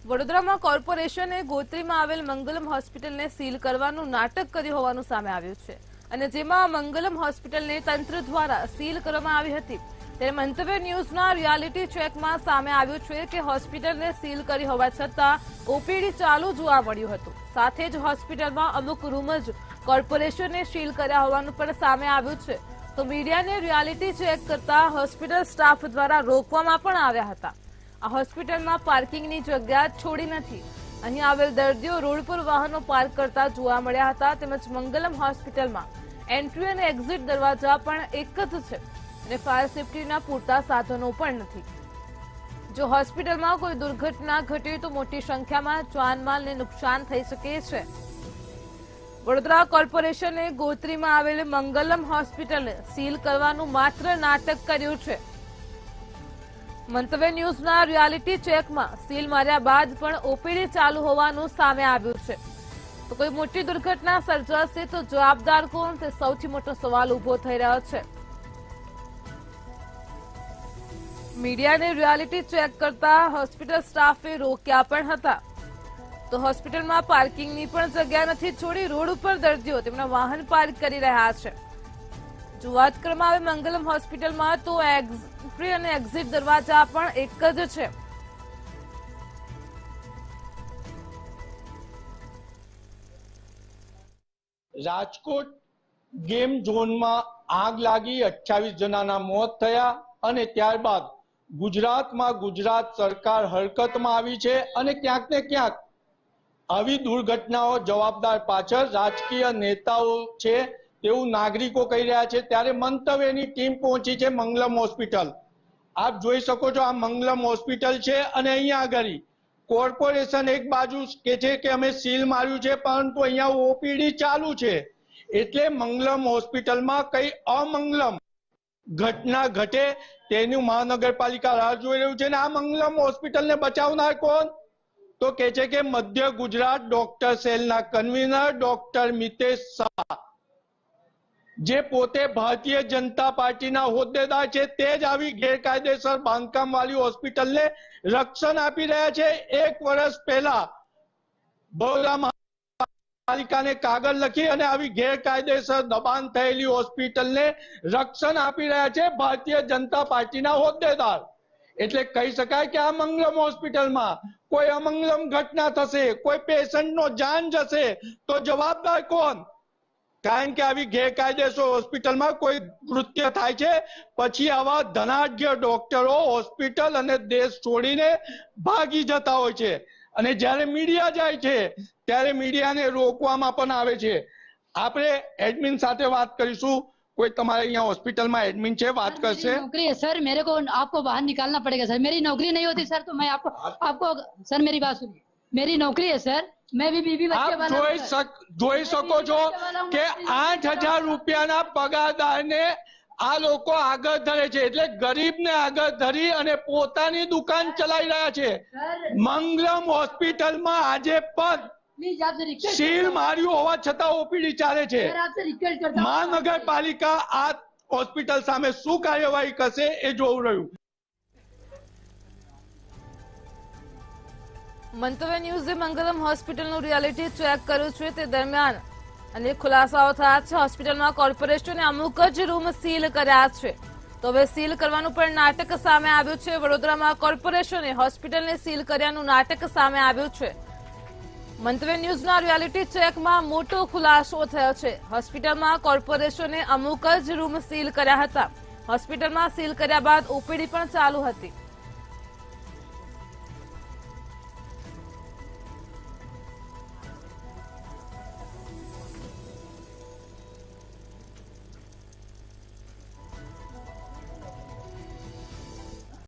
વડોદરામાં કોર્પોરેશને ગોત્રીમાં આવેલ મંગલમ હોસ્પિટલને સીલ કરવાનું નાટક કર્યું હોવાનું સામે આવ્યું છે અને જેમાં મંગલમ હોસ્પિટલને તંત્ર દ્વારા સીલ કરવામાં આવી હતી। ત્યારે મંતવ્ય ન્યૂઝના રિયાલિટી ચેકમાં સામે આવ્યું છે કે હોસ્પિટલને સીલ કરી હોવા છતાં ઓપીડી ચાલુ જોવા મળ્યું હતું। સાથે જ હોસ્પિટલમાં અમુક રૂમ જ કોર્પોરેશને સીલ કર્યા હોવાનું પણ સામે આવ્યું છે। તો મીડિયાને રિયાલિટી ચેક કરતા હોસ્પિટલ સ્ટાફ દ્વારા રોકવામાં પણ આવ્યા હતા। આ હોસ્પિટલમાં પાર્કિંગની જગ્યા છોડી નથી। અહીં આવેલ દર્દીઓ રોડ પર વાહનો પાર્ક કરતા જોવા મળ્યા હતા। તેમજ મંગલમ હોસ્પિટલમાં એન્ટ્રી અને એક્ઝિટ દરવાજા પણ એક જ છે અને ફાયર સેફટીના પૂરતા સાધનો પણ નથી। જો હોસ્પિટલમાં કોઈ દુર્ઘટના ઘટે તો મોટી સંખ્યામાં જાનમાલને નુકસાન થઈ શકે છે। વડોદરા કોર્પોરેશને ગોત્રીમાં આવેલ મંગલમ હોસ્પિટલને સીલ કરવાનું માત્ર નાટક કર્યું છે। મંતવ્ય ન્યૂઝના રિયાલિટી ચેકમાં સીલ માર્યા બાદ પણ ઓપીડી ચાલુ હોવાનું સામે આવ્યું છે। તો કોઈ મોટી દુર્ઘટના સર્જાશે તો જવાબદાર કોણ, તે સૌથી મોટો સવાલ ઉભો થઈ રહ્યો છે। મીડિયાને રિયાલિટી ચેક કરતા હોસ્પિટલ સ્ટાફે રોક્યા પણ હતા। તો હોસ્પિટલમાં પાર્કિંગની પણ જગ્યા નથી છોડી રોડ ઉપર દર્દીઓ તેમના વાહન પાર્ક કરી રહ્યા છે। જો વાત કરવામાં આવે મંગલમ હોસ્પિટલમાં તો એન્ટ્રી અને એક્ઝિટ દરવાજા પણ એક જ છે। રાજકોટ ગેમ ઝોનમાં આગ લાગી 28 જણાના મોત થયા અને ત્યારબાદ ગુજરાતમાં ગુજરાત સરકાર હરકતમાં આવી છે અને ક્યાંક ને ક્યાંક આવી દુર્ઘટનાઓ જવાબદાર પાછળ રાજકીય નેતાઓ છે તેવું નાગરિકો કહી રહ્યા છે। ત્યારે મંતવ્યની ટીમ પહોંચી છે મંગલમ હોસ્પિટલ। આપ જોઈ શકો છો આ મંગલમ હોસ્પિટલ છે અને અહીંયા આગળ કોર્પોરેશન એક બાજુ કે છે કે અમે સીલ માર્યું છે પરંતુ અહીંયા ઓપીડી ચાલુ છે એટલે મંગલમ હોસ્પિટલમાં કઈ અમંગલમ ઘટના ઘટે તેનું મહાનગરપાલિકા રાહ જોઈ રહ્યું છે। અને આ મંગલમ હોસ્પિટલને બચાવનાર કોણ તો કે છે કે મધ્ય ગુજરાત ડોક્ટર સેલના કન્વીનર ડોક્ટર મિતેશ શાહ, જે પોતે ભારતીય જનતા પાર્ટીના હોદ્દેદાર છે, તે જ આવી ગેરકાયદેસર બાંધકામ વાળી હોસ્પિટલને રક્ષણ આપી રહ્યા છે। 1 વર્ષ પહેલા બરોડા મહાનગરપાલિકાને કાગળ લખી અને આવી ગેરકાયદેસર દબાણ થયેલી હોસ્પિટલને રક્ષણ આપી રહ્યા છે ભારતીય જનતા પાર્ટીના હોદ્દેદાર। એટલે કહી શકાય કે આ મંગલમ હોસ્પિટલમાં કોઈ અમંગલમ ઘટના થશે, કોઈ પેશન્ટનો જાન જશે તો જવાબદાર કોણ? કારણ કે આવી ગેરકાયદેસર હોસ્પિટલમાં કોઈ કૃત્ય થાય છે પછી આવા ધનાઢ્ય ડોક્ટરો હોસ્પિટલ અને દેશ છોડીને ભાગી જતા હોય છે અને જ્યારે મીડિયા જાય છે ત્યારે મીડિયાને રોકવામાં પણ આવે છે। આપણે એડમિન સાથે વાત કરીશું। कोई तुम्हारे यहाँ हॉस्पिटल में एडमिन है, बात कर से नौकरी है सर, मेरे को आपको बाहर निकालना पड़ेगा सर। मेरी नौकरी नहीं होती सर तो मैं आपको सर मेरी बात सुनिए, मेरी नौकरी है सर, मैं भी बीबी बच्चे वाला आप જોઈ શકો છો કે 8,000 રૂપિયાના પગારદારને આ લોકો આગળ ધરે છે એટલે ગરીબને આગળ ધરી અને પોતાની દુકાન ચલાવી રહ્યા છે। મંગલમ હોસ્પિટલમાં આજે પણ સીલ માર્યું હોવા છતાં ઓપીડી ચાલે છે। મહાનગરપાલિકા આ હોસ્પિટલ સામે શું કાર્યવાહી કરશે એ જોવું રહ્યું। મંતવ્ય ન્યૂઝે મંગલમ હોસ્પિટલનું રિયાલિટી ચેક કર્યું છે તે દરમિયાન અનેક ખુલાસાઓ થયા છે। હોસ્પિટલમાં કોર્પોરેશને અમુક જ રૂમ સીલ કર્યા છે તો હવે સીલ કરવાનું પણ નાટક સામે આવ્યું છે। વડોદરામાં કોર્પોરેશને હોસ્પિટલને સીલ કર્યાનું નાટક સામે આવ્યું છે। મંતવ્ય ન્યૂઝના રિયાલિટી ચેકમાં મોટો ખુલાસો થયો છે। હોસ્પિટલમાં કોર્પોરેશને અમુક જ રૂમ સીલ કર્યા હતા। હોસ્પિટલમાં સીલ કર્યા બાદ ઓપીડી પણ ચાલુ હતી।